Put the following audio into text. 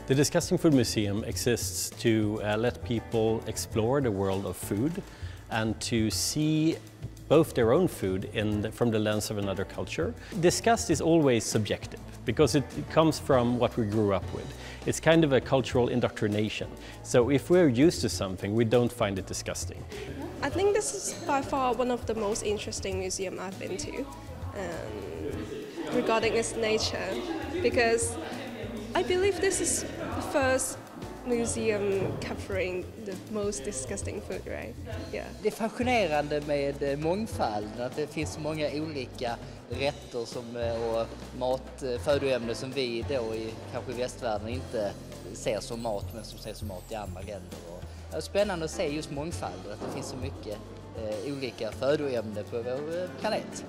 The Disgusting Food Museum exists to let people explore the world of food and to see both their own food from the lens of another culture. Disgust is always subjective because it comes from what we grew up with. It's kind of a cultural indoctrination. So if we're used to something, we don't find it disgusting. I think this is by far one of the most interesting museums I've been to regarding its nature, because I believe this is the first museum covering the most disgusting food, right? Yeah. Det är fascinerande med mångfalden, att det finns så många olika rätter och födoämnen som vi då i kanske västvärlden inte ser som mat, men som ser som mat i andra länder. Och det är spännande att se just mångfalden, att det finns så mycket olika födoämnen på vår planet.